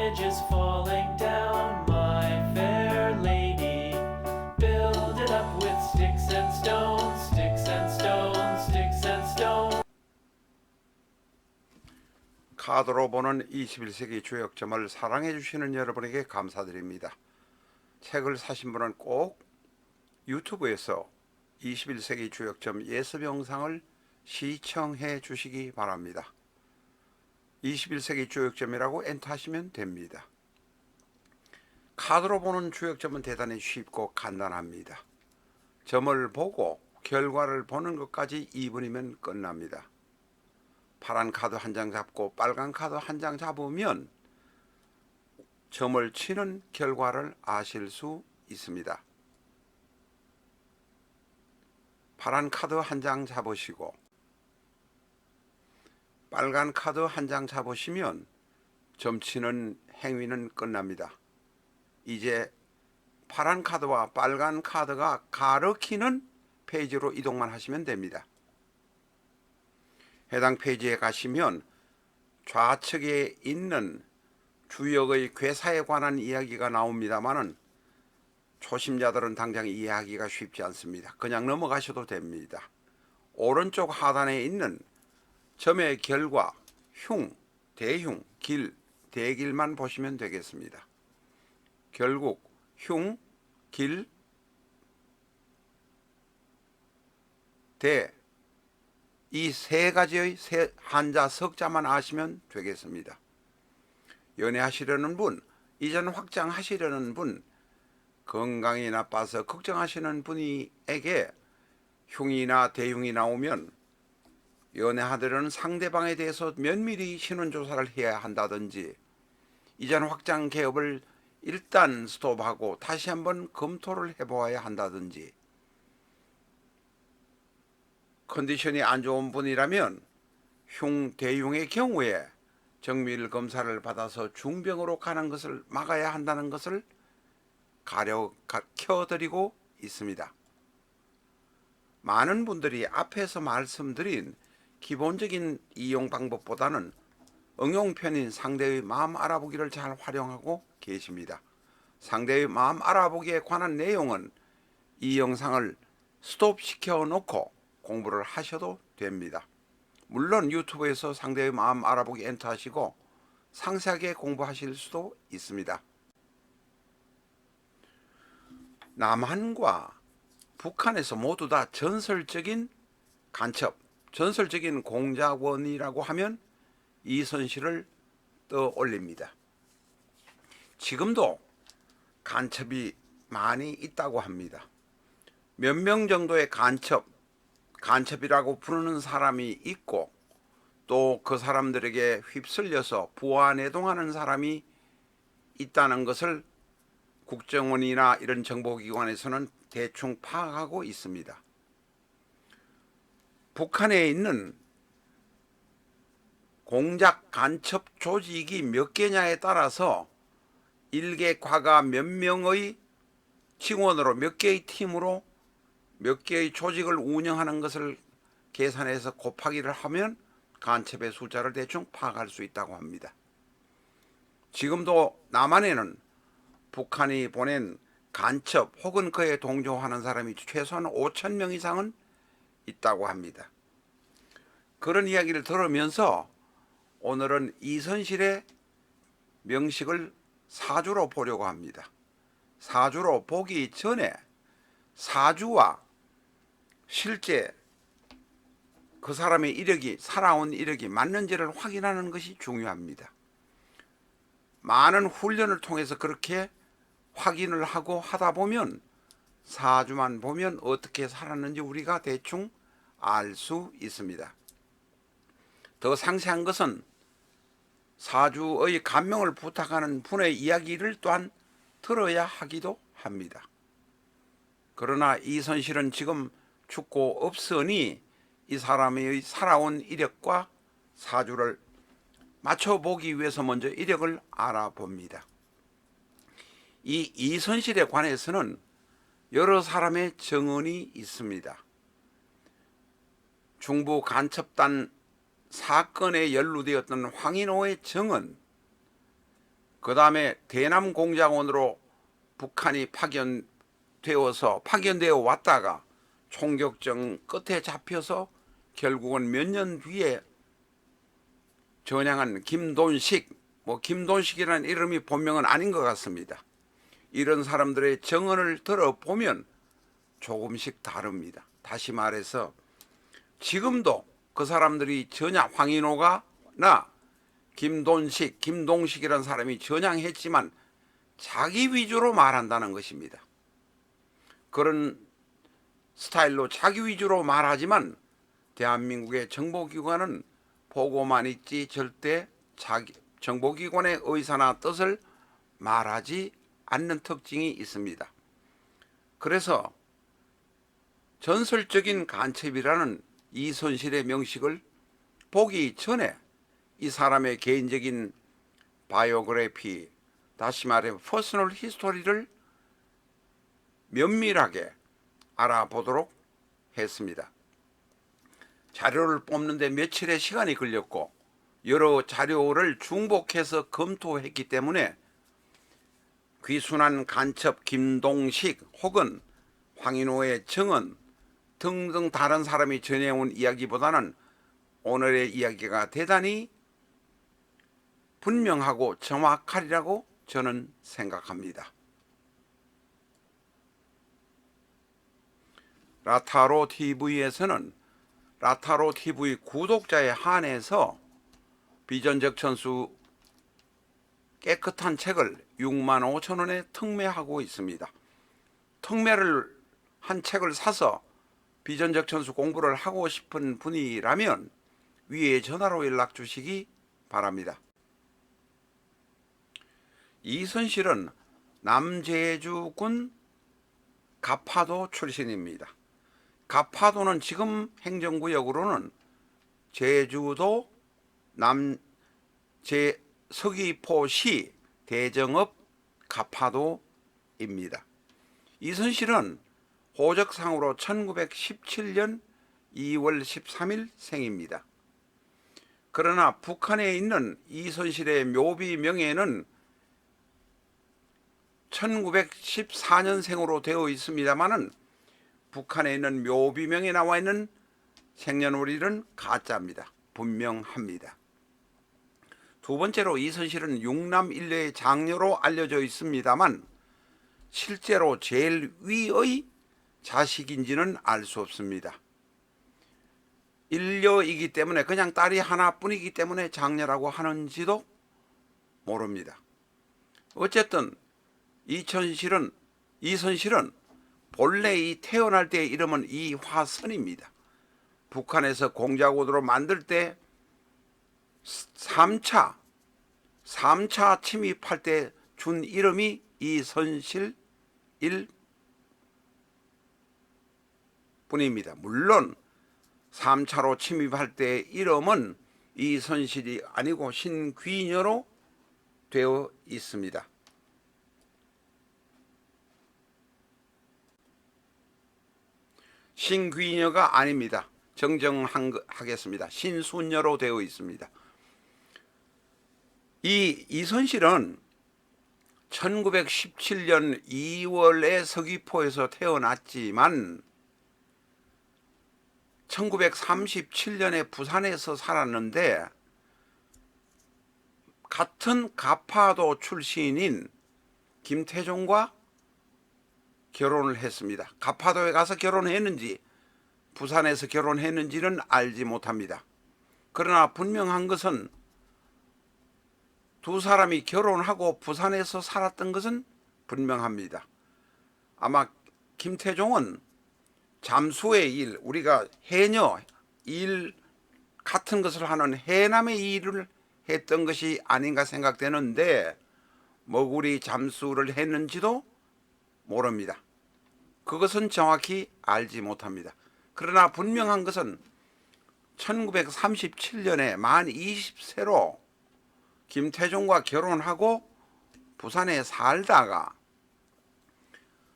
bridge is falling down, my fair lady. Build it up with sticks and stones, sticks and stones, sticks and stones. 카드로 보는 21세기 주역점을 사랑해 주시는 여러분에게 감사드립니다. 책을 사신 분은 꼭 유튜브에서 21세기 주역점 예습 영상을 시청해 주시기 바랍니다. 21세기 주역점이라고 엔터하시면 됩니다. 카드로 보는 주역점은 대단히 쉽고 간단합니다. 점을 보고 결과를 보는 것까지 2분이면 끝납니다. 파란 카드 한 장 잡고 빨간 카드 한 장 잡으면 점을 치는 결과를 아실 수 있습니다. 파란 카드 한 장 잡으시고 빨간 카드 한 장 잡으시면 점치는 행위는 끝납니다. 이제 파란 카드와 빨간 카드가 가리키는 페이지로 이동만 하시면 됩니다. 해당 페이지에 가시면 좌측에 있는 주역의 괴사에 관한 이야기가 나옵니다만은 초심자들은 당장 이해하기가 쉽지 않습니다. 그냥 넘어가셔도 됩니다. 오른쪽 하단에 있는 점의 결과, 흉, 대흉, 길, 대길만 보시면 되겠습니다. 결국 흉, 길, 대, 이 세 가지의 한자, 석자만 아시면 되겠습니다. 연애하시려는 분, 이전 확장하시려는 분, 건강이 나빠서 걱정하시는 분에게 흉이나 대흉이 나오면 연애하려는 상대방에 대해서 면밀히 신원조사를 해야 한다든지, 이전 확장 개업을 일단 스톱하고 다시 한번 검토를 해보아야 한다든지, 컨디션이 안 좋은 분이라면 흉, 대흉의 경우에 정밀 검사를 받아서 중병으로 가는 것을 막아야 한다는 것을 가르쳐드리고 있습니다. 많은 분들이 앞에서 말씀드린 기본적인 이용 방법보다는 응용편인 상대의 마음 알아보기를 잘 활용하고 계십니다. 상대의 마음 알아보기에 관한 내용은 이 영상을 스톱시켜 놓고 공부를 하셔도 됩니다. 물론 유튜브에서 상대의 마음 알아보기 엔터하시고 상세하게 공부하실 수도 있습니다. 남한과 북한에서 모두 다 전설적인 간첩, 전설적인 공작원이라고 하면 이선실을 떠올립니다. 지금도 간첩이 많이 있다고 합니다. 몇 명 정도의 간첩이라고 부르는 사람이 있고, 또 그 사람들에게 휩쓸려서 부안해동하는 사람이 있다는 것을 국정원이나 이런 정보기관에서는 대충 파악하고 있습니다. 북한에 있는 공작 간첩 조직이 몇 개냐에 따라서 일개 과가 몇 명의 직원으로, 몇 개의 팀으로 몇 개의 조직을 운영하는 것을 계산해서 곱하기를 하면 간첩의 숫자를 대충 파악할 수 있다고 합니다. 지금도 남한에는 북한이 보낸 간첩 혹은 그에 동조하는 사람이 최소한 5,000명 이상은 있다고 합니다. 그런 이야기를 들으면서 오늘은 이선실의 명식을 사주로 보려고 합니다. 사주로 보기 전에 사주와 실제 그 사람의 이력이, 살아온 이력이 맞는지를 확인하는 것이 중요합니다. 많은 훈련을 통해서 그렇게 확인을 하고 하다 보면 사주만 보면 어떻게 살았는지 우리가 대충 알 수 있습니다. 더 상세한 것은 사주의 감명을 부탁하는 분의 이야기를 또한 들어야 하기도 합니다. 그러나 이선실은 지금 죽고 없으니 이 사람의 살아온 이력과 사주를 맞춰보기 위해서 먼저 이력을 알아봅니다. 이 이선실에 관해서는 여러 사람의 증언이 있습니다. 중부 간첩단 사건에 연루되었던 황인호의 증언, 그 다음에 대남 공작원으로 북한이 파견되어 왔다가 총격전 끝에 잡혀서 결국은 몇 년 뒤에 전향한 김돈식, 김돈식이라는 이름이 본명은 아닌 것 같습니다. 이런 사람들의 정언을 들어보면 조금씩 다릅니다. 다시 말해서 지금도 그 사람들이 황인호가 김동식이라는 사람이 전향했지만 자기 위주로 말한다는 것입니다. 그런 스타일로 자기 위주로 말하지만 대한민국의 정보기관은 보고만 있지 절대 정보기관의 의사나 뜻을 말하지 않는 특징이 있습니다. 그래서 전설적인 간첩이라는 이선실의 명식을 보기 전에 이 사람의 개인적인 바이오그래피, 다시 말해 퍼스널 히스토리를 면밀하게 알아보도록 했습니다. 자료를 뽑는데 며칠의 시간이 걸렸고 여러 자료를 중복해서 검토했기 때문에 귀순한 간첩 김동식 혹은 황인호의 정언 등등 다른 사람이 전해온 이야기보다는 오늘의 이야기가 대단히 분명하고 정확하리라고 저는 생각합니다. 라타로TV에서는 라타로TV 구독자에 한해서 비전적 천수 깨끗한 책을 65,000원에 특매하고 있습니다. 특매를 한 책을 사서 비전적 천수 공부를 하고 싶은 분이라면 위에 전화로 연락 주시기 바랍니다. 이선실은 남제주군 가파도 출신입니다. 가파도는 지금 행정구역으로는 제주도 서귀포시 대정읍 가파도입니다. 이선실은 호적상으로 1917년 2월 13일 생입니다. 그러나 북한에 있는 이선실의 묘비 명예는 1914년생으로 되어 있습니다만은 북한에 있는 묘비명에 나와 있는 생년월일은 가짜입니다. 분명합니다. 두 번째로 이선실은 육남 일녀의 장녀로 알려져 있습니다만 실제로 제일 위의 자식인지는 알 수 없습니다. 일녀이기 때문에 그냥 딸이 하나뿐이기 때문에 장녀라고 하는지도 모릅니다. 어쨌든 이선실은 본래 이 태어날 때의 이름은 이화선입니다. 북한에서 공작원으로 만들 때 3차 침입할 때 준 이름이 이선실 1뿐입니다. 물론 3차로 침입할 때 이름은 이선실이 아니고 신귀녀로 되어 있습니다. 신귀녀가 아닙니다. 정정하겠습니다. 신순녀로 되어 있습니다. 이선실은 1917년 2월에 서귀포에서 태어났지만 1937년에 부산에서 살았는데 같은 가파도 출신인 김태종과 결혼을 했습니다. 가파도에 가서 결혼했는지 부산에서 결혼했는지는 알지 못합니다. 그러나 분명한 것은 두 사람이 결혼하고 부산에서 살았던 것은 분명합니다. 아마 김태종은 잠수의 일, 우리가 해녀 일 같은 것을 하는 해남의 일을 했던 것이 아닌가 생각되는데 머구리 잠수를 했는지도 모릅니다. 그것은 정확히 알지 못합니다. 그러나 분명한 것은 1937년에 만 20세로 김태종과 결혼하고 부산에 살다가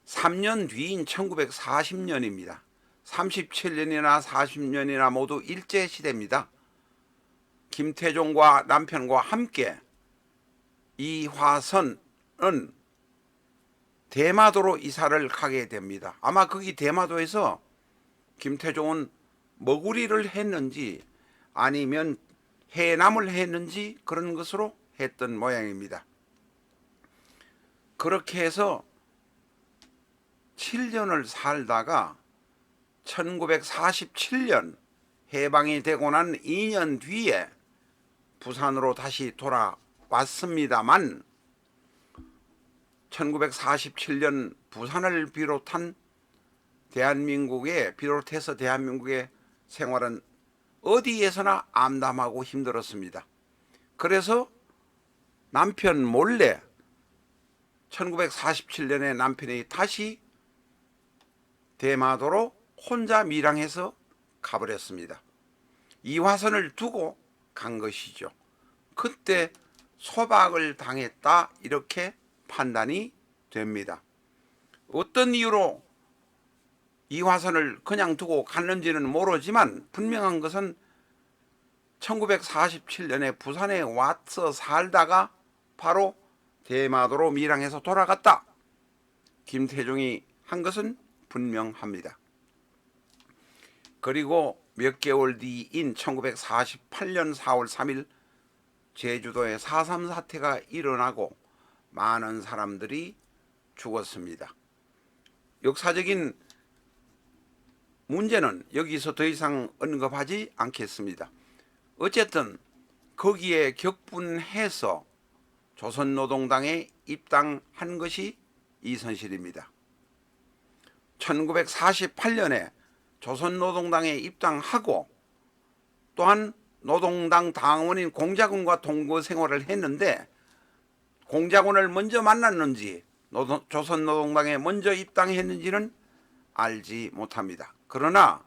3년 뒤인 1940년입니다. 37년이나 40년이나 모두 일제시대입니다. 김태종과 남편과 함께 이화선은 대마도로 이사를 가게 됩니다. 아마 거기 대마도에서 김태종은 머구리를 했는지 아니면 해남을 했는지 그런 것으로 했던 모양입니다. 그렇게 해서 7년을 살다가 1947년 해방이 되고 난 2년 뒤에 부산으로 다시 돌아왔습니다만 1947년 부산을 비롯해서 대한민국의 생활은 어디에서나 암담하고 힘들었습니다. 그래서 남편 몰래 1947년에 남편이 다시 대마도로 혼자 밀항해서 가버렸습니다. 이화선을 두고 간 것이죠. 그때 소박을 당했다 이렇게 판단이 됩니다. 어떤 이유로 이화선을 그냥 두고 갔는지는 모르지만 분명한 것은 1947년에 부산에 와서 살다가 바로 대마도로 밀항해서 돌아갔다. 김태종이 한 것은 분명합니다. 그리고 몇 개월 뒤인 1948년 4월 3일 제주도에 4.3 사태가 일어나고 많은 사람들이 죽었습니다. 역사적인 문제는 여기서 더 이상 언급하지 않겠습니다. 어쨌든 거기에 격분해서 조선노동당에 입당한 것이 이선실입니다. 1948년에 조선노동당에 입당하고 또한 노동당 당원인 공자군과 동거 생활을 했는데 공자군을 먼저 만났는지 조선노동당에 먼저 입당했는지는 알지 못합니다. 그러나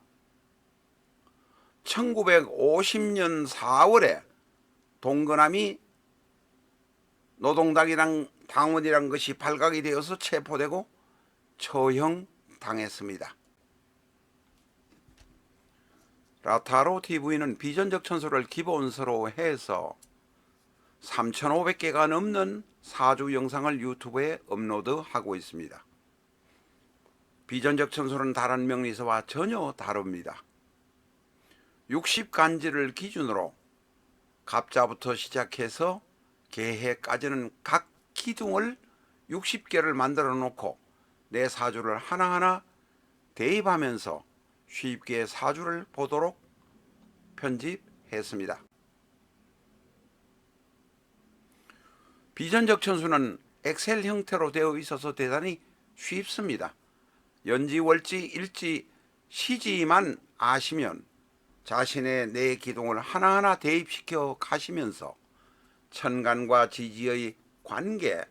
1950년 4월에 동거남이 노동당이랑 당원이란 것이 발각이 되어서 체포되고 처형당했습니다. 라타로 TV는 비전적 천수를 기본서로 해서 3,500개가 넘는 사주 영상을 유튜브에 업로드하고 있습니다. 비전적 천수는 다른 명리서와 전혀 다릅니다. 60간지를 기준으로 갑자부터 시작해서 개해까지는 각 기둥을 60개를 만들어 놓고 내 사주를 하나하나 대입하면서 쉽게 사주를 보도록 편집했습니다. 비전적 천수는 엑셀 형태로 되어 있어서 대단히 쉽습니다. 연지, 월지, 일지, 시지만 아시면 자신의 내 기둥을 하나하나 대입시켜 가시면서 천간과 지지의 관계,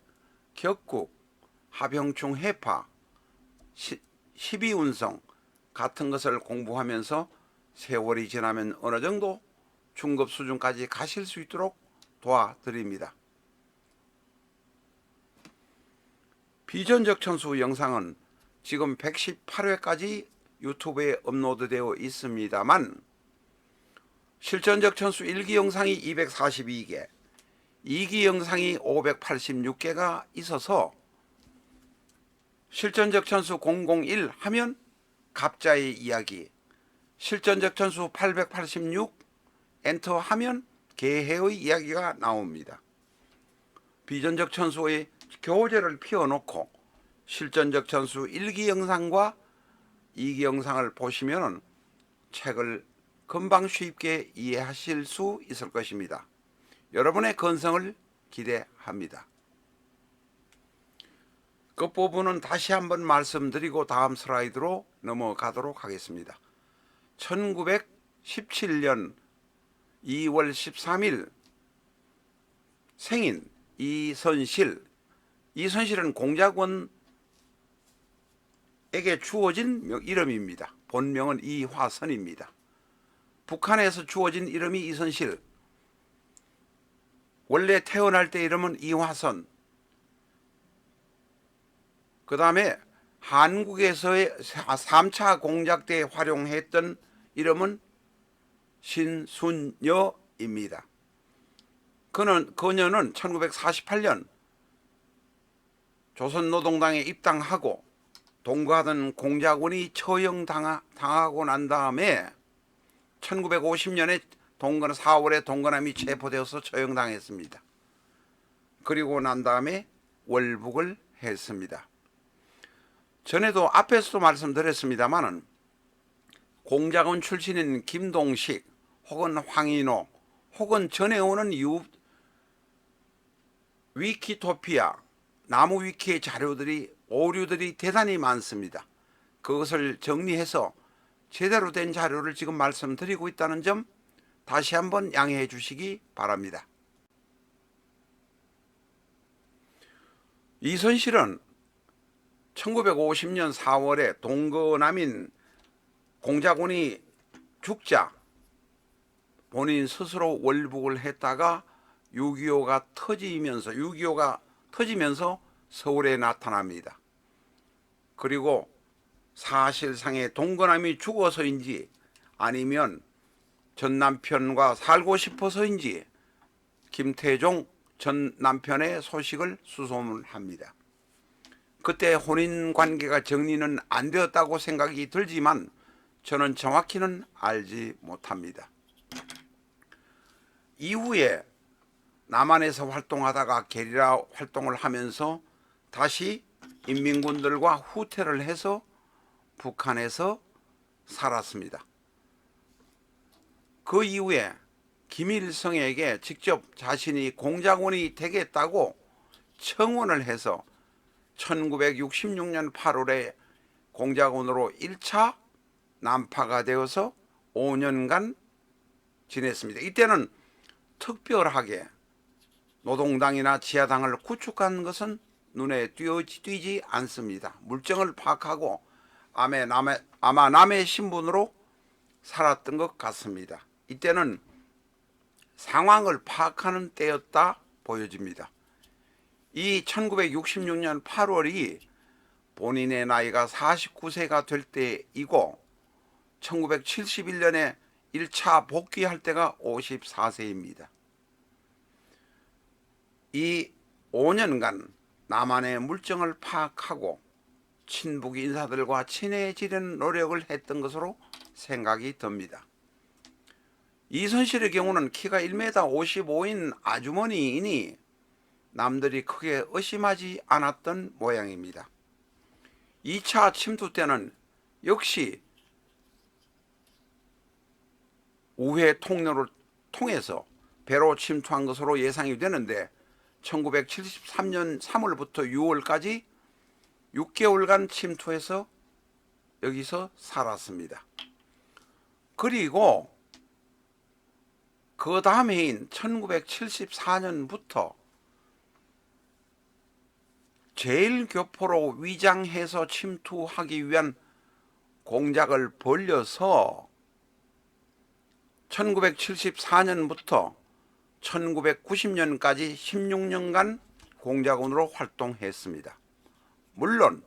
격국, 합형충 해파, 12운성 같은 것을 공부하면서 세월이 지나면 어느 정도 중급 수준까지 가실 수 있도록 도와드립니다. 비전적 천수 영상은 지금 118회까지 유튜브에 업로드되어 있습니다만 실전적 천수 1기 영상이 242개, 2기 영상이 586개가 있어서 실전적 천수 001 하면 갑자의 이야기, 실전적 천수 886 엔터 하면 개해의 이야기가 나옵니다. 비전적 천수의 교재를 피워놓고 실전적 천수 1기 영상과 2기 영상을 보시면 책을 금방 쉽게 이해하실 수 있을 것입니다. 여러분의 건성을 기대합니다. 끝부분은 다시 한번 말씀드리고 다음 슬라이드로 넘어가도록 하겠습니다. 1917년 2월 13일 생인 이선실. 이선실은 공자군에게 주어진 이름입니다. 본명은 이화선입니다. 북한에서 주어진 이름이 이선실. 원래 태어날 때 이름은 이화선. 그 다음에 한국에서의 3차 공작 때 활용했던 이름은 신순여입니다. 그녀는 1948년 조선노동당에 입당하고 동거하던 공작원이 처형당하고 난 다음에 1950년에 4월에 동거남이 체포되어서 처형당했습니다. 그리고 난 다음에 월북을 했습니다. 전에도 앞에서도 말씀드렸습니다마는 공작원 출신인 김동식 혹은 황인호 혹은 전에 오는 위키토피아 나무 위키의 자료들이 오류들이 대단히 많습니다. 그것을 정리해서 제대로 된 자료를 지금 말씀드리고 있다는 점 다시 한번 양해해 주시기 바랍니다. 이선실은 1950년 4월에 동거남인 공작원이 죽자 본인 스스로 월북을 했다가 6.25가 터지면서 서울에 나타납니다. 그리고 사실상의 동거남이 죽어서인지 아니면 전 남편과 살고 싶어서인지 김태종 전 남편의 소식을 수소문합니다. 그때 혼인관계가 정리는 안 되었다고 생각이 들지만 저는 정확히는 알지 못합니다. 이후에 남한에서 활동하다가 게리라 활동을 하면서 다시 인민군들과 후퇴를 해서 북한에서 살았습니다. 그 이후에 김일성에게 직접 자신이 공작원이 되겠다고 청원을 해서 1966년 8월에 공작원으로 1차 남파가 되어서 5년간 지냈습니다. 이때는 특별하게 노동당이나 지하당을 구축한 것은 눈에 띄지 않습니다. 물정을 파악하고 아마 남의 신분으로 살았던 것 같습니다. 이때는 상황을 파악하는 때였다 보여집니다. 이 1966년 8월이 본인의 나이가 49세가 될 때이고 1971년에 1차 복귀할 때가 54세입니다. 이 5년간 남한의 물정을 파악하고 친북 인사들과 친해지려는 노력을 했던 것으로 생각이 듭니다. 이선실의 경우는 키가 1m 55인 아주머니이니 남들이 크게 의심하지 않았던 모양입니다. 2차 침투 때는 역시 우회 통로를 통해서 배로 침투한 것으로 예상이 되는데 1973년 3월부터 6월까지 6개월간 침투해서 여기서 살았습니다. 그리고 그 다음 해인 1974년부터 제일교포로 위장해서 침투하기 위한 공작을 벌여서 1974년부터 1990년까지 16년간 공작원으로 활동했습니다. 물론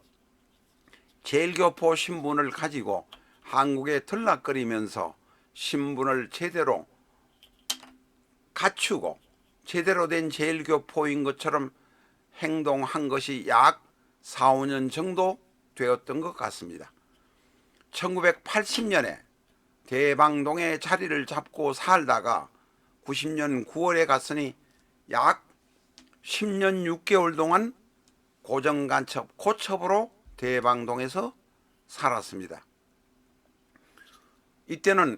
제일교포 신분을 가지고 한국에 들락거리면서 신분을 제대로 갖추고 제대로 된 제일교포인 것처럼 행동한 것이 약 4, 5년 정도 되었던 것 같습니다. 1980년에 대방동에 자리를 잡고 살다가 90년 9월에 갔으니 약 10년 6개월 동안 고정간첩 고첩으로 대방동에서 살았습니다. 이때는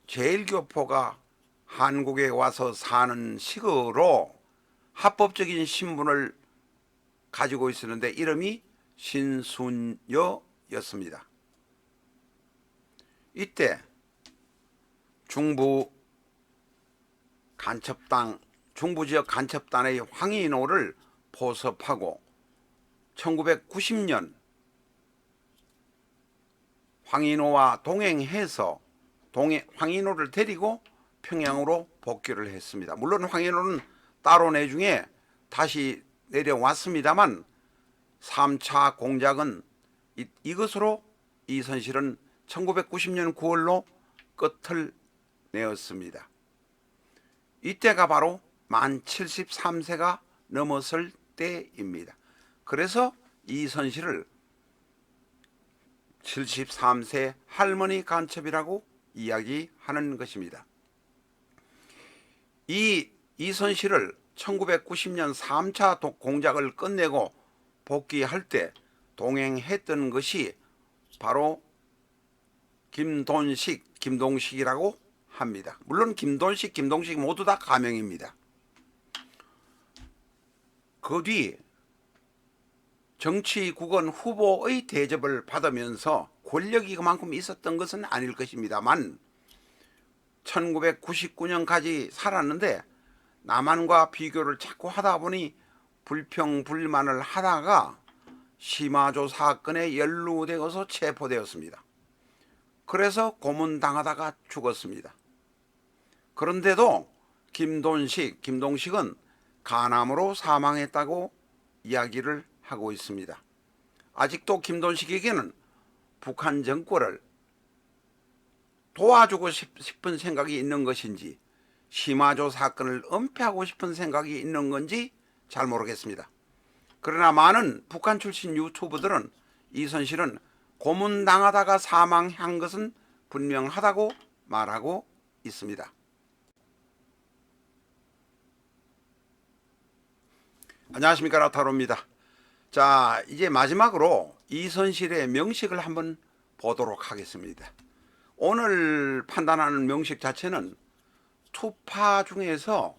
제일교포가 한국에 와서 사는 식으로 합법적인 신분을 가지고 있었는데 이름이 신순여였습니다. 이때 중부지역 간첩단의 황인호를 포섭하고 1990년 황인호와 동행해서 황인호를 데리고 평양으로 복귀를 했습니다. 물론 황인호는 따로 내중에 다시 내려왔습니다만 3차 공작은 이것으로 이선실은 1990년 9월로 끝을 내었습니다. 이때가 바로 만 73세가 넘었을 때입니다. 그래서 이선실을 73세 할머니 간첩이라고 이야기하는 것입니다. 이선실을 1990년 3차 공작을 끝내고 복귀할 때 동행했던 것이 바로 김동식이라고 합니다. 물론 김동식 모두 다 가명입니다. 그 뒤 정치국원 후보의 대접을 받으면서 권력이 그만큼 있었던 것은 아닐 것입니다만 1999년까지 살았는데 남한과 비교를 자꾸 하다 보니 불평불만을 하다가 심화조 사건에 연루되어서 체포되었습니다. 그래서 고문당하다가 죽었습니다. 그런데도 김동식은 간암으로 사망했다고 이야기를 하고 있습니다. 아직도 김동식에게는 북한 정권을 도와주고 싶은 생각이 있는 것인지 심화조 사건을 은폐하고 싶은 생각이 있는 건지 잘 모르겠습니다. 그러나 많은 북한 출신 유튜버들은 이선실은 고문당하다가 사망한 것은 분명하다고 말하고 있습니다. 안녕하십니까, 라타로입니다. 자, 이제 마지막으로 이선실의 명식을 한번 보도록 하겠습니다. 오늘 판단하는 명식 자체는 투파 중에서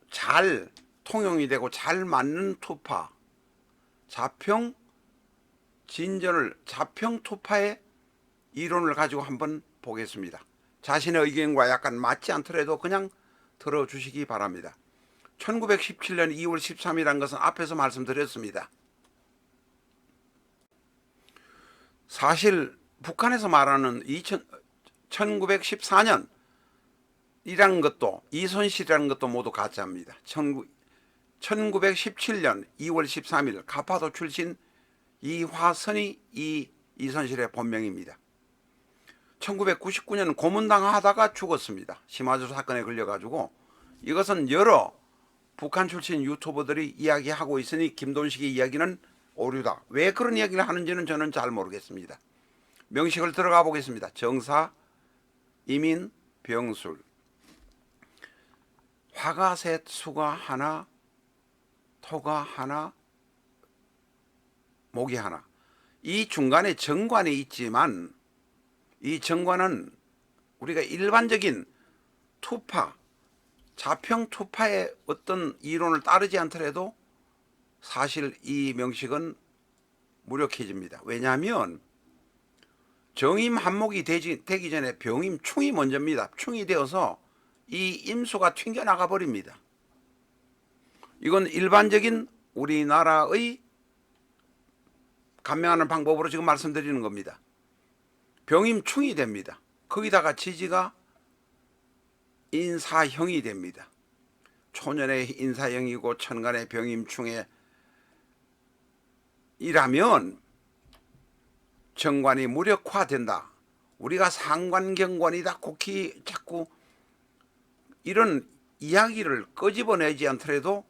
잘 통용이 되고 잘 맞는 투파, 자평 투파의 이론을 가지고 한번 보겠습니다. 자신의 의견과 약간 맞지 않더라도 그냥 들어주시기 바랍니다. 1917년 2월 13일이라는 것은 앞에서 말씀드렸습니다. 사실 북한에서 말하는 1914년 이라는 것도 이선실이라는 것도 모두 가짜입니다. 1917년 2월 13일 가파도 출신 이화선이 이선실의 본명입니다. 1999년 고문당하다가 죽었습니다. 심화조 사건에 걸려가지고. 이것은 여러 북한 출신 유튜버들이 이야기하고 있으니 김동식의 이야기는 오류다. 왜 그런 이야기를 하는지는 저는 잘 모르겠습니다. 명식을 들어가 보겠습니다. 정사, 이민, 병술. 화가 셋, 수가 하나, 토가 하나, 목이 하나. 이 중간에 정관이 있지만 이 정관은 우리가 일반적인 투파, 자평 투파의 어떤 이론을 따르지 않더라도 사실 이 명식은 무력해집니다. 왜냐하면 정임 한목이 되기 전에 병임 충이 먼저입니다. 충이 되어서 이 임수가 튕겨나가 버립니다. 이건 일반적인 우리나라의 감명하는 방법으로 지금 말씀드리는 겁니다. 병임 충이 됩니다. 거기다가 지지가 인사형이 됩니다. 초년의 인사형이고 천간의 병임충에 이라면 정관이 무력화된다. 우리가 상관경관이다. 곡히 자꾸 이런 이야기를 끄집어내지 않더라도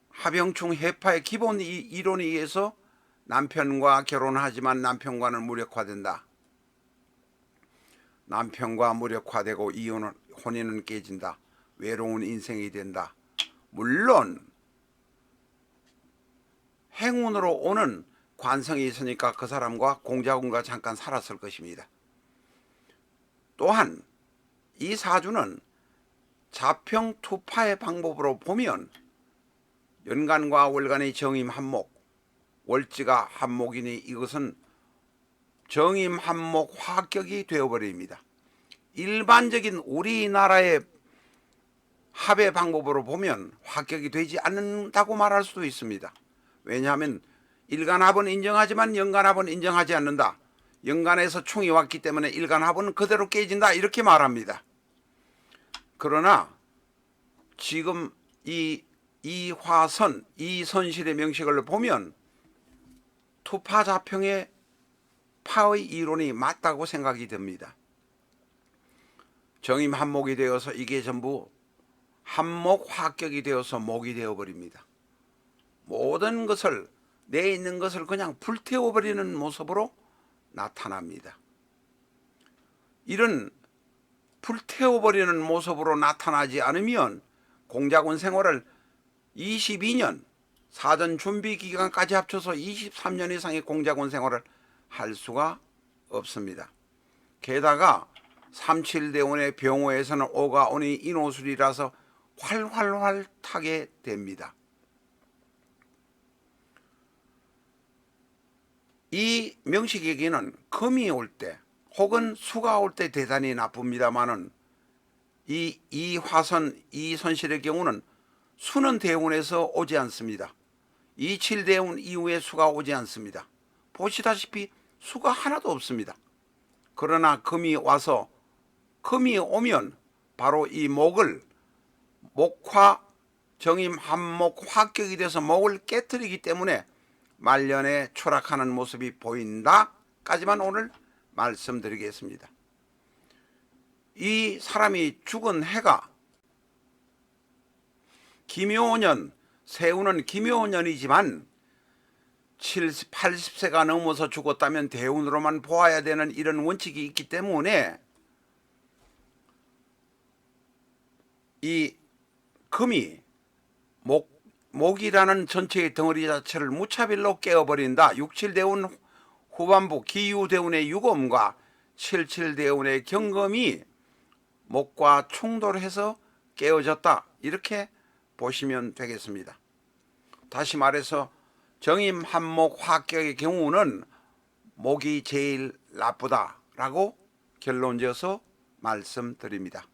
하병충 해파의 기본 이론에 의해서 남편과 결혼하지만 남편과는 무력화된다. 남편과 무력화되고 혼인은 깨진다. 외로운 인생이 된다. 물론 행운으로 오는 관성이 있으니까 그 사람과 공자군과 잠깐 살았을 것입니다. 또한 이 사주는 자평 투파의 방법으로 보면 연간과 월간의 정임 한목, 월지가 한목이니 이것은 정임 한목 화격이 되어버립니다. 일반적인 우리나라의 합의 방법으로 보면 화격이 되지 않는다고 말할 수도 있습니다. 왜냐하면 일간합은 인정하지만 연간합은 인정하지 않는다. 연간에서 충이 왔기 때문에 일간합은 그대로 깨진다. 이렇게 말합니다. 그러나 지금 이선실의 명식을 보면 투파자평의 파의 이론이 맞다고 생각이 됩니다. 정임 한목이 되어서 이게 전부 한목 화격이 되어서 목이 되어버립니다. 모든 것을, 내 있는 것을 그냥 불태워버리는 모습으로 나타납니다. 이런 불태워버리는 모습으로 나타나지 않으면 공자군 생활을 22년, 사전 준비 기간까지 합쳐서 23년 이상의 공자군 생활을 할 수가 없습니다. 게다가 삼칠대운의 병호에서는 오가 오니 인호술이라서 활활활 타게 됩니다. 이 명식에게는 금이 올 때 혹은 수가 올 때 대단히 나쁩니다마는 이 화선, 이 선실의 경우는 수는 대운에서 오지 않습니다. 이 칠대운 이후에 수가 오지 않습니다. 보시다시피 수가 하나도 없습니다. 그러나 금이 와서, 금이 오면 바로 이 목을, 목화 정임 한목 화격이 돼서 목을 깨뜨리기 때문에 말년에 추락하는 모습이 보인다까지만 오늘 말씀드리겠습니다. 이 사람이 죽은 해가 김효년, 세운은 김효년이지만 70, 80세가 넘어서 죽었다면 대운으로만 보아야 되는 이런 원칙이 있기 때문에 이 금이 목이라는 전체의 덩어리 자체를 무차별로 깨어버린다. 67대운 후반부 기유대운의 유검과 77대운의 경검이 목과 충돌해서 깨어졌다. 이렇게 보시면 되겠습니다. 다시 말해서 정임 한목 화격의 경우는 목이 제일 나쁘다라고 결론지어서 말씀드립니다.